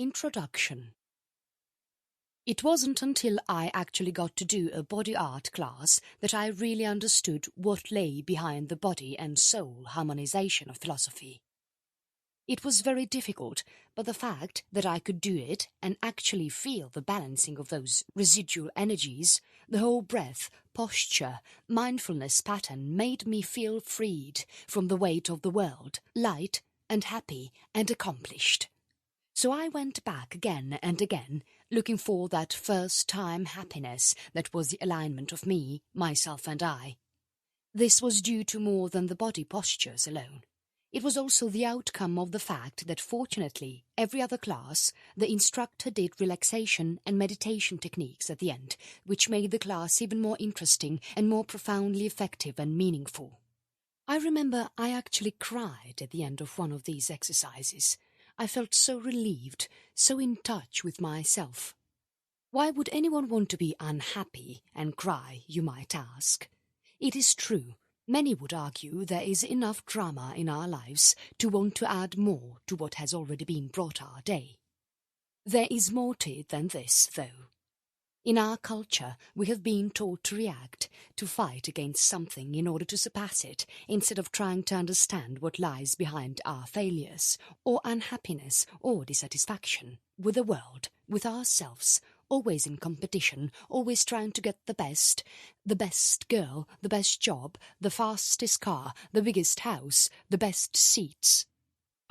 Introduction. It wasn't until I actually got to do a body art class that I really understood what lay behind the body and soul harmonization of philosophy. It was very difficult, but the fact that I could do it and actually feel the balancing of those residual energies, the whole breath, posture, mindfulness pattern made me feel freed from the weight of the world, light and happy and accomplished. So I went back again and again, looking for that first-time happiness that was the alignment of me, myself and I. This was due to more than the body postures alone. It was also the outcome of the fact that fortunately, every other class, the instructor did relaxation and meditation techniques at the end, which made the class even more interesting and more profoundly effective and meaningful. I remember I actually cried at the end of one of these exercises. I felt so relieved, so in touch with myself. Why would anyone want to be unhappy and cry, you might ask? It is true, many would argue there is enough drama in our lives to want to add more to what has already been brought our day. There is more to it than this, though. In our culture, we have been taught to react, to fight against something in order to surpass it, instead of trying to understand what lies behind our failures, or unhappiness, or dissatisfaction, with the world, with ourselves, always in competition, always trying to get the best girl, the best job, the fastest car, the biggest house, the best seats.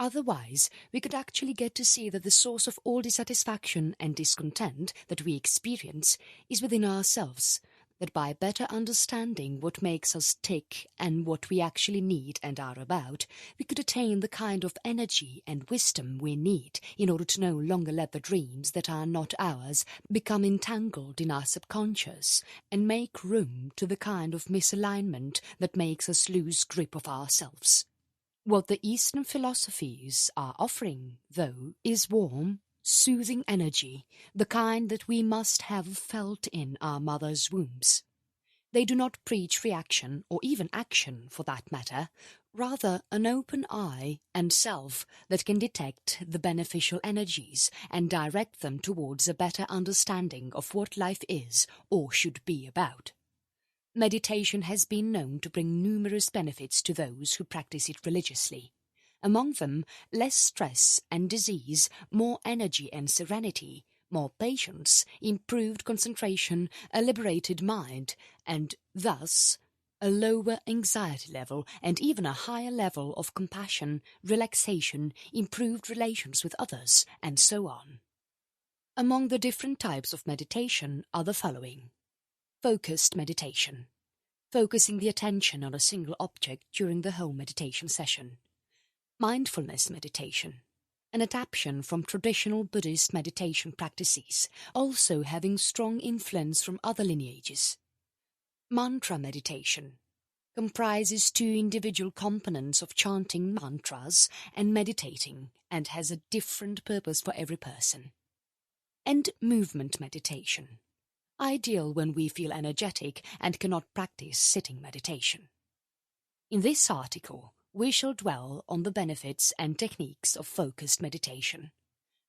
Otherwise, we could actually get to see that the source of all dissatisfaction and discontent that we experience is within ourselves, that by better understanding what makes us tick and what we actually need and are about, we could attain the kind of energy and wisdom we need in order to no longer let the dreams that are not ours become entangled in our subconscious and make room to the kind of misalignment that makes us lose grip of ourselves. What the Eastern philosophies are offering, though, is warm, soothing energy, the kind that we must have felt in our mother's wombs. They do not preach reaction, or even action for that matter, rather an open eye and self that can detect the beneficial energies and direct them towards a better understanding of what life is or should be about. Meditation has been known to bring numerous benefits to those who practice it religiously. Among them, less stress and disease, more energy and serenity, more patience, improved concentration, a liberated mind, and thus a lower anxiety level and even a higher level of compassion, relaxation, improved relations with others, and so on. Among the different types of meditation are the following. Focused meditation. Focusing the attention on a single object during the whole meditation session. Mindfulness meditation. An adaptation from traditional Buddhist meditation practices, also having strong influence from other lineages. Mantra meditation. Comprises two individual components of chanting mantras and meditating, and has a different purpose for every person. And movement meditation. Ideal when we feel energetic and cannot practice sitting meditation. In this article, we shall dwell on the benefits and techniques of focused meditation.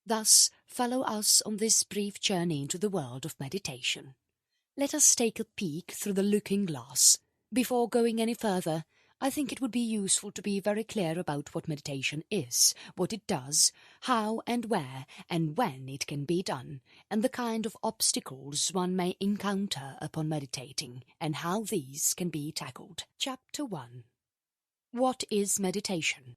Thus, follow us on this brief journey into the world of meditation. Let us take a peek through the looking glass. Before going any further, I think it would be useful to be very clear about what meditation is, what it does, how and where and when it can be done, and the kind of obstacles one may encounter upon meditating, and how these can be tackled. Chapter 1. What is meditation?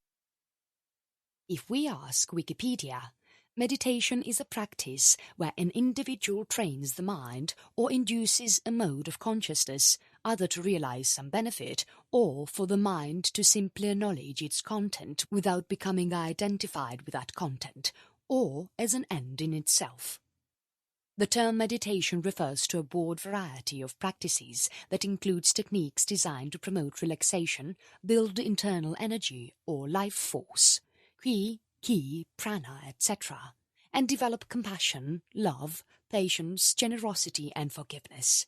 If we ask Wikipedia, meditation is a practice where an individual trains the mind or induces a mode of consciousness, either to realize some benefit or for the mind to simply acknowledge its content without becoming identified with that content, or as an end in itself. The term meditation refers to a broad variety of practices that includes techniques designed to promote relaxation, build internal energy or life force, ki, prana, etc., and develop compassion, love, patience, generosity and forgiveness.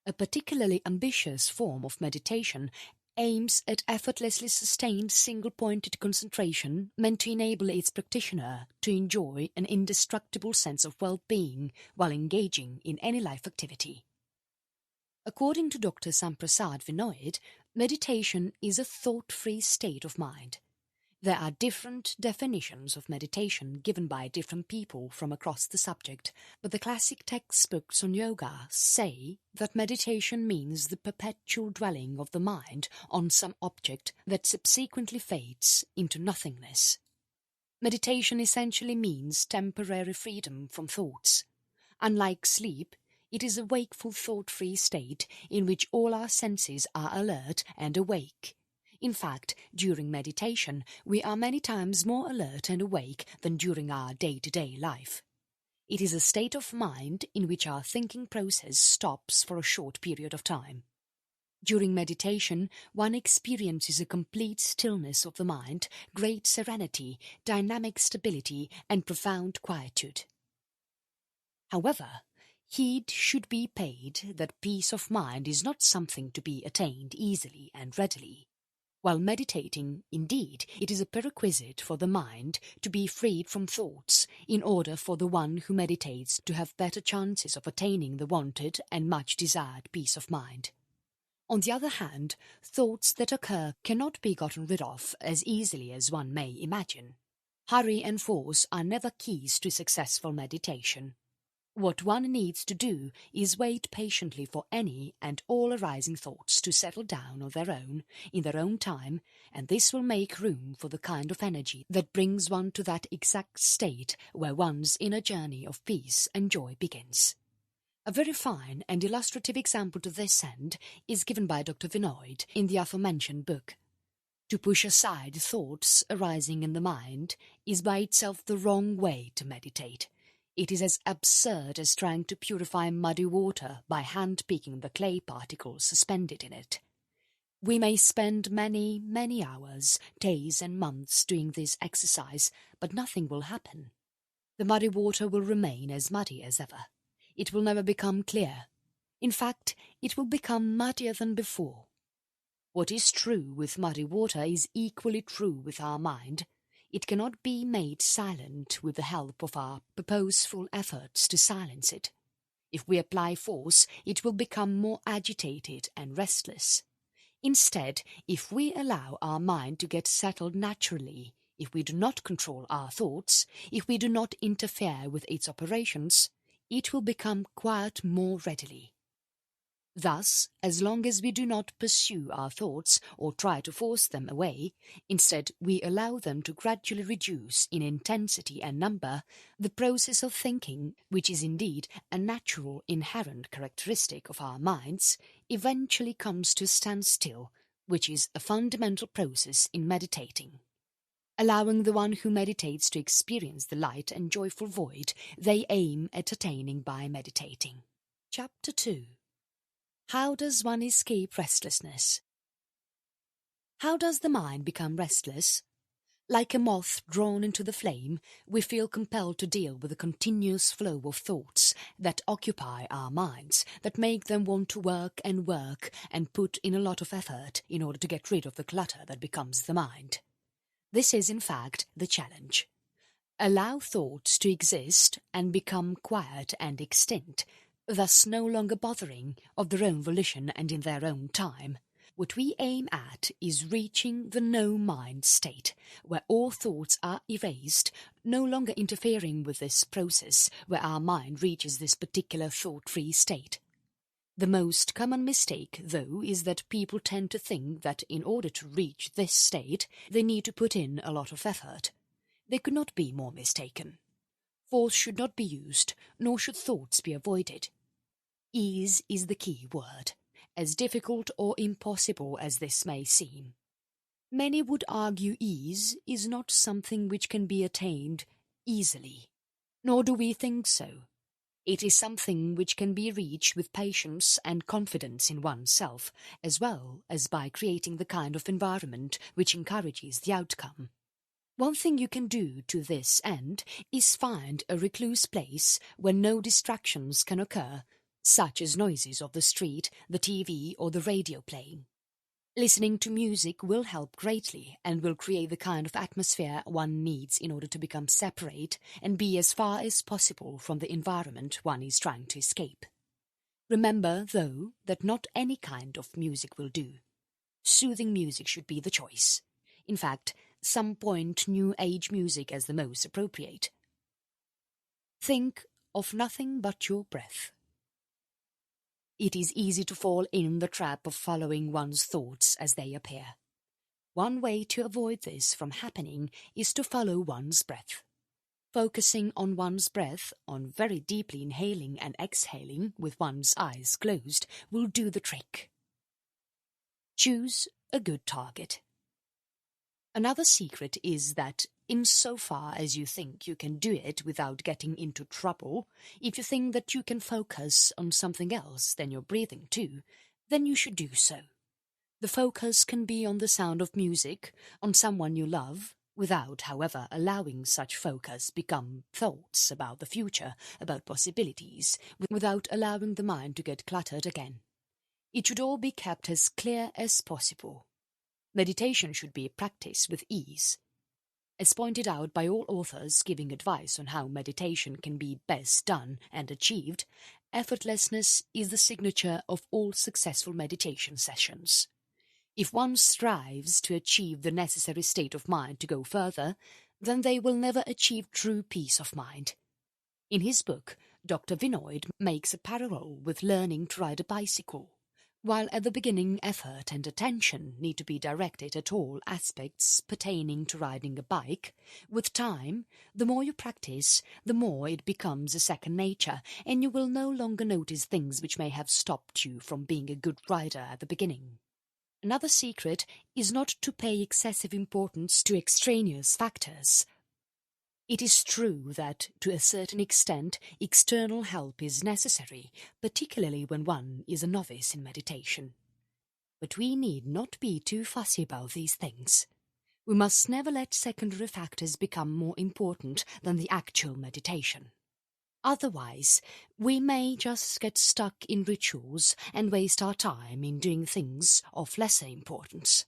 A particularly ambitious form of meditation aims at effortlessly sustained single-pointed concentration meant to enable its practitioner to enjoy an indestructible sense of well-being while engaging in any life activity. According to Dr. Samprasad Vinoid, meditation is a thought-free state of mind. There are different definitions of meditation given by different people from across the subject, but the classic textbooks on yoga say that meditation means the perpetual dwelling of the mind on some object that subsequently fades into nothingness. Meditation essentially means temporary freedom from thoughts. Unlike sleep, it is a wakeful thought-free state in which all our senses are alert and awake. In fact, during meditation, we are many times more alert and awake than during our day-to-day life. It is a state of mind in which our thinking process stops for a short period of time. During meditation, one experiences a complete stillness of the mind, great serenity, dynamic stability, and profound quietude. However, heed should be paid that peace of mind is not something to be attained easily and readily. While meditating, indeed, it is a prerequisite for the mind to be freed from thoughts in order for the one who meditates to have better chances of attaining the wanted and much desired peace of mind. On the other hand, thoughts that occur cannot be gotten rid of as easily as one may imagine. Hurry and force are never keys to successful meditation. What one needs to do is wait patiently for any and all arising thoughts to settle down on their own, in their own time, and this will make room for the kind of energy that brings one to that exact state where one's inner journey of peace and joy begins. A very fine and illustrative example to this end is given by Dr. Vinoid in the aforementioned book. To push aside thoughts arising in the mind is by itself the wrong way to meditate. It is as absurd as trying to purify muddy water by hand-picking the clay particles suspended in it. We may spend many, many hours, days and months doing this exercise, but nothing will happen. The muddy water will remain as muddy as ever. It will never become clear. In fact, it will become muddier than before. What is true with muddy water is equally true with our mind. It cannot be made silent with the help of our purposeful efforts to silence it. If we apply force, it will become more agitated and restless. Instead, if we allow our mind to get settled naturally, if we do not control our thoughts, if we do not interfere with its operations, it will become quiet more readily. Thus, as long as we do not pursue our thoughts or try to force them away, instead we allow them to gradually reduce in intensity and number, the process of thinking, which is indeed a natural inherent characteristic of our minds, eventually comes to a standstill, which is a fundamental process in meditating. Allowing the one who meditates to experience the light and joyful void they aim at attaining by meditating. Chapter 2. How does one escape restlessness? How does the mind become restless? Like a moth drawn into the flame, we feel compelled to deal with a continuous flow of thoughts that occupy our minds, that make them want to work and put in a lot of effort in order to get rid of the clutter that becomes the mind. This is, in fact, the challenge. Allow thoughts to exist and become quiet and extinct, thus no longer bothering of their own volition and in their own time. What we aim at is reaching the no-mind state, where all thoughts are erased, no longer interfering with this process, where our mind reaches this particular thought-free state. The most common mistake, though, is that people tend to think that in order to reach this state, they need to put in a lot of effort. They could not be more mistaken. Force should not be used, nor should thoughts be avoided. Ease is the key word, as difficult or impossible as this may seem. Many would argue ease is not something which can be attained easily, nor do we think so. It is something which can be reached with patience and confidence in oneself, as well as by creating the kind of environment which encourages the outcome. One thing you can do to this end is find a recluse place where no distractions can occur, such as noises of the street, the TV or the radio playing. Listening to music will help greatly and will create the kind of atmosphere one needs in order to become separate and be as far as possible from the environment one is trying to escape. Remember, though, that not any kind of music will do. Soothing music should be the choice. In fact, some point New Age music as the most appropriate. Think of nothing but your breath. It is easy to fall in the trap of following one's thoughts as they appear. One way to avoid this from happening is to follow one's breath. Focusing on one's breath, on very deeply inhaling and exhaling with one's eyes closed, will do the trick. Choose a good target. Another secret is that, insofar as you think you can do it without getting into trouble, if you think that you can focus on something else than your breathing too, then you should do so. The focus can be on the sound of music, on someone you love, without, however, allowing such focus become thoughts about the future, about possibilities, without allowing the mind to get cluttered again. It should all be kept as clear as possible. Meditation should be practiced with ease. As pointed out by all authors giving advice on how meditation can be best done and achieved, effortlessness is the signature of all successful meditation sessions. If one strives to achieve the necessary state of mind to go further, then they will never achieve true peace of mind. In his book, Dr. Vinoid makes a parallel with learning to ride a bicycle. While at the beginning effort and attention need to be directed at all aspects pertaining to riding a bike, with time, the more you practice, the more it becomes a second nature, and you will no longer notice things which may have stopped you from being a good rider at the beginning. Another secret is not to pay excessive importance to extraneous factors. It is true that, to a certain extent, external help is necessary, particularly when one is a novice in meditation. But we need not be too fussy about these things. We must never let secondary factors become more important than the actual meditation. Otherwise, we may just get stuck in rituals and waste our time in doing things of lesser importance.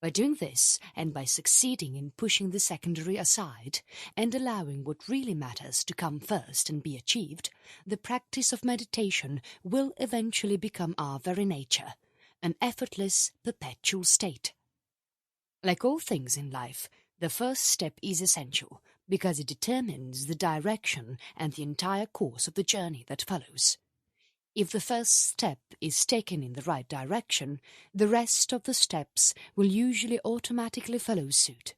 By doing this, and by succeeding in pushing the secondary aside, and allowing what really matters to come first and be achieved, the practice of meditation will eventually become our very nature, an effortless, perpetual state. Like all things in life, the first step is essential, because it determines the direction and the entire course of the journey that follows. If the first step is taken in the right direction, the rest of the steps will usually automatically follow suit.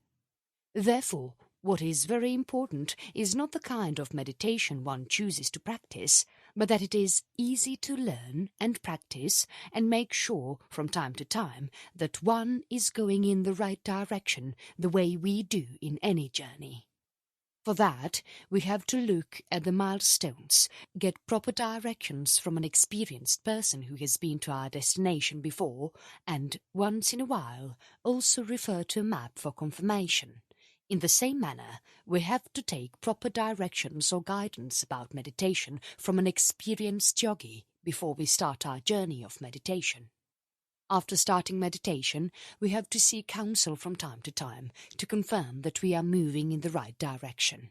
Therefore, what is very important is not the kind of meditation one chooses to practice, but that it is easy to learn and practice and make sure from time to time that one is going in the right direction the way we do in any journey. For that, we have to look at the milestones, get proper directions from an experienced person who has been to our destination before, and, once in a while, also refer to a map for confirmation. In the same manner, we have to take proper directions or guidance about meditation from an experienced yogi before we start our journey of meditation. After starting meditation, we have to seek counsel from time to time to confirm that we are moving in the right direction.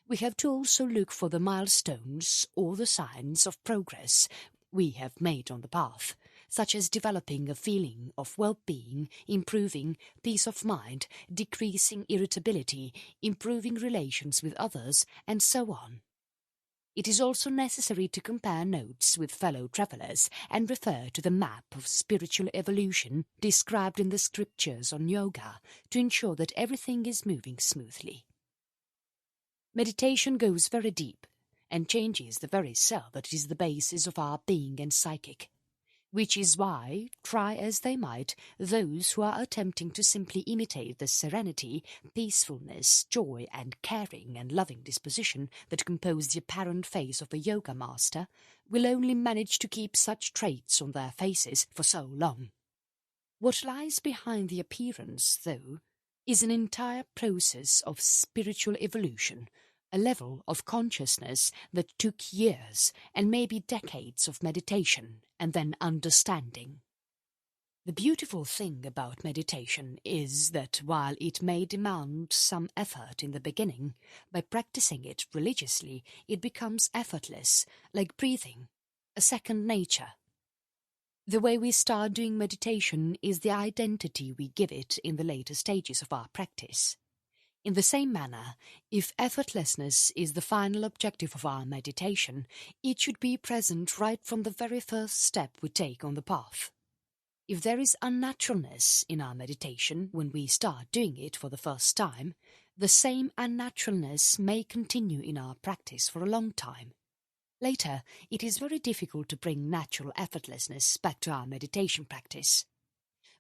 We have to also look for the milestones or the signs of progress we have made on the path, such as developing a feeling of well-being, improving peace of mind, decreasing irritability, improving relations with others, and so on. It is also necessary to compare notes with fellow travellers and refer to the map of spiritual evolution described in the scriptures on yoga to ensure that everything is moving smoothly. Meditation goes very deep and changes the very cell that is the basis of our being and psychic, which is why, try as they might, those who are attempting to simply imitate the serenity, peacefulness, joy and caring and loving disposition that compose the apparent face of a yoga master will only manage to keep such traits on their faces for so long. What lies behind the appearance, though, is an entire process of spiritual evolution, a level of consciousness that took years and maybe decades of meditation and then understanding. The beautiful thing about meditation is that while it may demand some effort in the beginning, by practicing it religiously, it becomes effortless, like breathing, a second nature. The way we start doing meditation is the identity we give it in the later stages of our practice. In the same manner, if effortlessness is the final objective of our meditation, it should be present right from the very first step we take on the path. If there is unnaturalness in our meditation when we start doing it for the first time, the same unnaturalness may continue in our practice for a long time. Later, it is very difficult to bring natural effortlessness back to our meditation practice.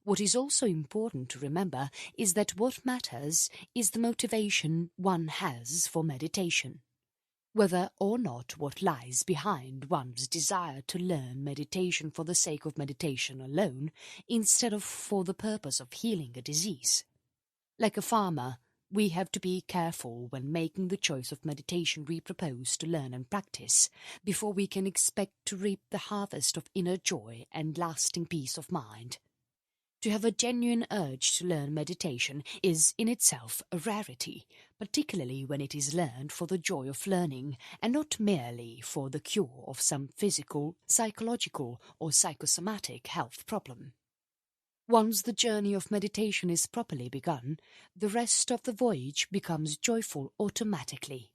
What is also important to remember is that what matters is the motivation one has for meditation. Whether or not what lies behind one's desire to learn meditation for the sake of meditation alone, instead of for the purpose of healing a disease. Like a farmer, we have to be careful when making the choice of meditation we propose to learn and practice, before we can expect to reap the harvest of inner joy and lasting peace of mind. To have a genuine urge to learn meditation is in itself a rarity, particularly when it is learned for the joy of learning and not merely for the cure of some physical, psychological or psychosomatic health problem. Once the journey of meditation is properly begun, the rest of the voyage becomes joyful automatically.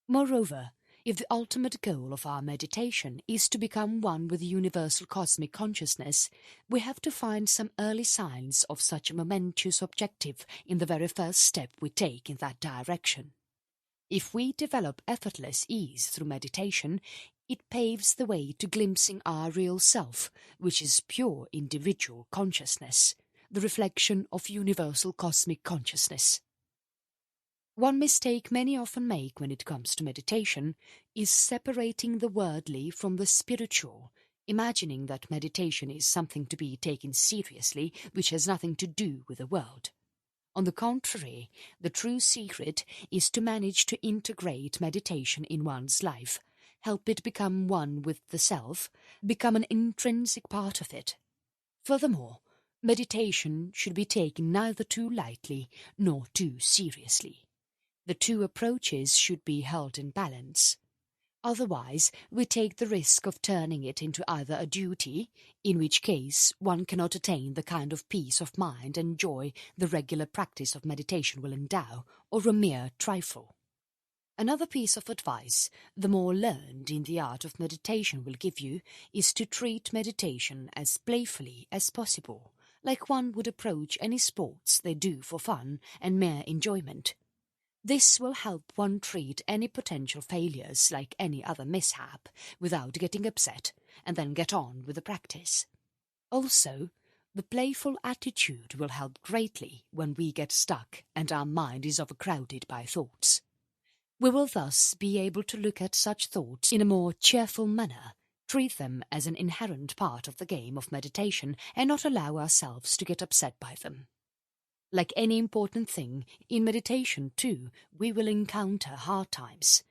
Moreover, if the ultimate goal of our meditation is to become one with the universal cosmic consciousness, we have to find some early signs of such a momentous objective in the very first step we take in that direction. If we develop effortless ease through meditation, it paves the way to glimpsing our real self, which is pure individual consciousness, the reflection of universal cosmic consciousness. One mistake many often make when it comes to meditation is separating the worldly from the spiritual, imagining that meditation is something to be taken seriously which has nothing to do with the world. On the contrary, the true secret is to manage to integrate meditation in one's life, help it become one with the self, become an intrinsic part of it. Furthermore, meditation should be taken neither too lightly nor too seriously. The two approaches should be held in balance. Otherwise, we take the risk of turning it into either a duty, in which case one cannot attain the kind of peace of mind and joy the regular practice of meditation will endow, or a mere trifle. Another piece of advice the more learned in the art of meditation will give you is to treat meditation as playfully as possible, like one would approach any sports they do for fun and mere enjoyment. This will help one treat any potential failures like any other mishap without getting upset and then get on with the practice. Also, the playful attitude will help greatly when we get stuck and our mind is overcrowded by thoughts. We will thus be able to look at such thoughts in a more cheerful manner, treat them as an inherent part of the game of meditation and not allow ourselves to get upset by them. Like any important thing, in meditation too, we will encounter hard times.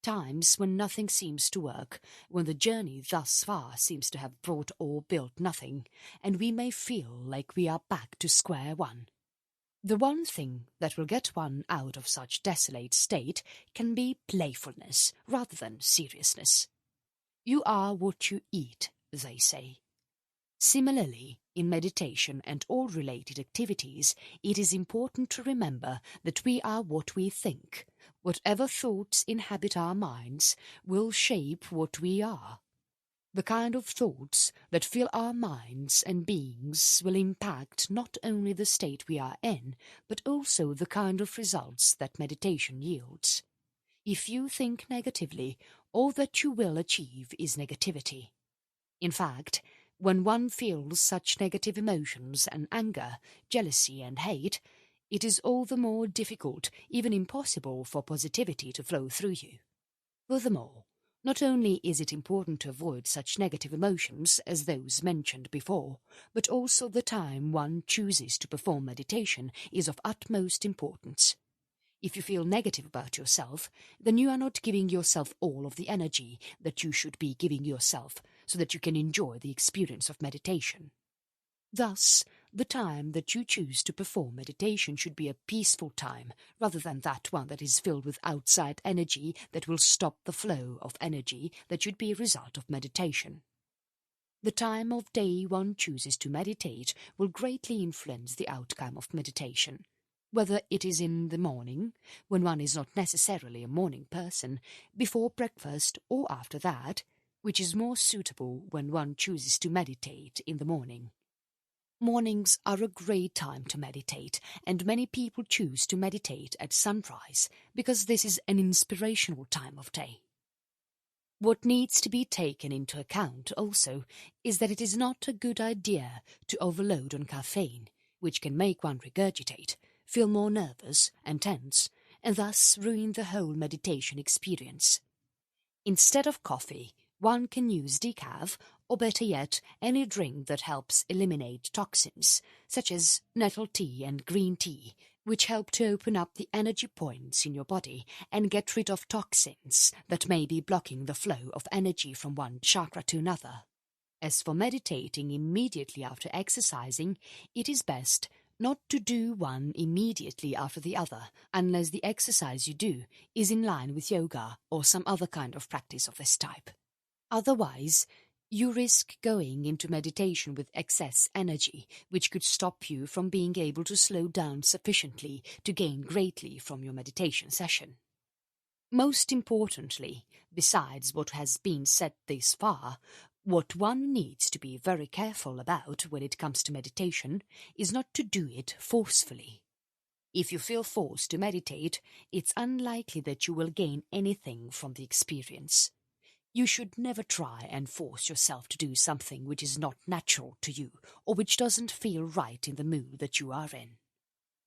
Times when nothing seems to work, when the journey thus far seems to have brought or built nothing, and we may feel like we are back to square one. The one thing that will get one out of such desolate state can be playfulness rather than seriousness. You are what you eat, they say. Similarly, in meditation and all related activities, it is important to remember that we are what we think. Whatever thoughts inhabit our minds will shape what we are. The kind of thoughts that fill our minds and beings will impact not only the state we are in, but also the kind of results that meditation yields. If you think negatively, all that you will achieve is negativity. In fact, when one feels such negative emotions and anger, jealousy and hate, it is all the more difficult, even impossible, for positivity to flow through you. Furthermore, not only is it important to avoid such negative emotions as those mentioned before, but also the time one chooses to perform meditation is of utmost importance. If you feel negative about yourself, then you are not giving yourself all of the energy that you should be giving yourself so that you can enjoy the experience of meditation. Thus, the time that you choose to perform meditation should be a peaceful time, rather than that one that is filled with outside energy that will stop the flow of energy that should be a result of meditation. The time of day one chooses to meditate will greatly influence the outcome of meditation. Whether it is in the morning, when one is not necessarily a morning person, before breakfast or after that, which is more suitable when one chooses to meditate in the morning. Mornings are a great time to meditate, and many people choose to meditate at sunrise because this is an inspirational time of day. What needs to be taken into account also is that it is not a good idea to overload on caffeine, which can make one regurgitate, feel more nervous and tense, and thus ruin the whole meditation experience. Instead of coffee, one can use decaf, or better yet, any drink that helps eliminate toxins, such as nettle tea and green tea, which help to open up the energy points in your body and get rid of toxins that may be blocking the flow of energy from one chakra to another. As for meditating immediately after exercising, it is best not to do one immediately after the other, unless the exercise you do is in line with yoga or some other kind of practice of this type. Otherwise, you risk going into meditation with excess energy, which could stop you from being able to slow down sufficiently to gain greatly from your meditation session. Most importantly, besides what has been said this far, what one needs to be very careful about when it comes to meditation is not to do it forcefully. If you feel forced to meditate, it's unlikely that you will gain anything from the experience. You should never try and force yourself to do something which is not natural to you or which doesn't feel right in the mood that you are in.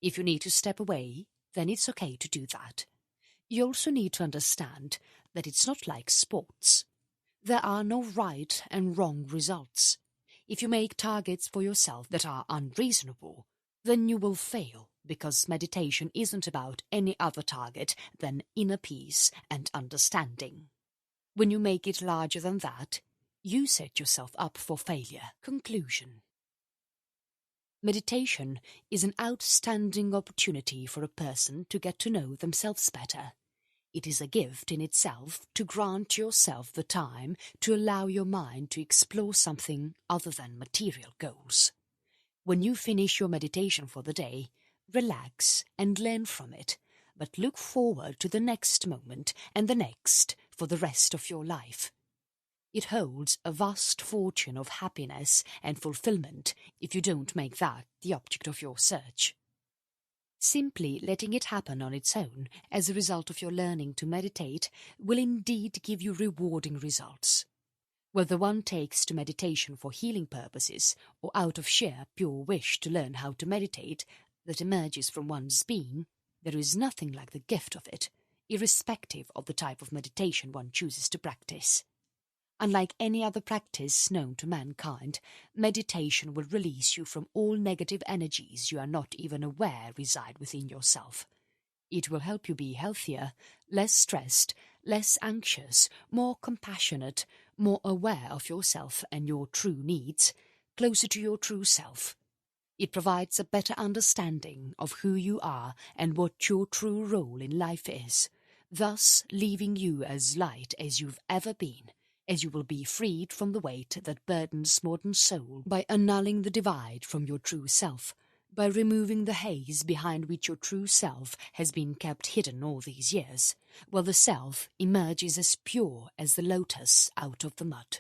If you need to step away, then it's okay to do that. You also need to understand that it's not like sports. There are no right and wrong results. If you make targets for yourself that are unreasonable, then you will fail, because meditation isn't about any other target than inner peace and understanding. When you make it larger than that, you set yourself up for failure. Conclusion. Meditation is an outstanding opportunity for a person to get to know themselves better. It is a gift in itself to grant yourself the time to allow your mind to explore something other than material goals. When you finish your meditation for the day, relax and learn from it, but look forward to the next moment and the next for the rest of your life. It holds a vast fortune of happiness and fulfillment if you don't make that the object of your search. Simply letting it happen on its own as a result of your learning to meditate will indeed give you rewarding results. Whether one takes to meditation for healing purposes or out of sheer pure wish to learn how to meditate that emerges from one's being, there is nothing like the gift of it, irrespective of the type of meditation one chooses to practice. Unlike any other practice known to mankind, meditation will release you from all negative energies you are not even aware reside within yourself. It will help you be healthier, less stressed, less anxious, more compassionate, more aware of yourself and your true needs, closer to your true self. It provides a better understanding of who you are and what your true role in life is, thus leaving you as light as you've ever been, as you will be freed from the weight that burdens modern soul by annulling the divide from your true self, by removing the haze behind which your true self has been kept hidden all these years, while the self emerges as pure as the lotus out of the mud.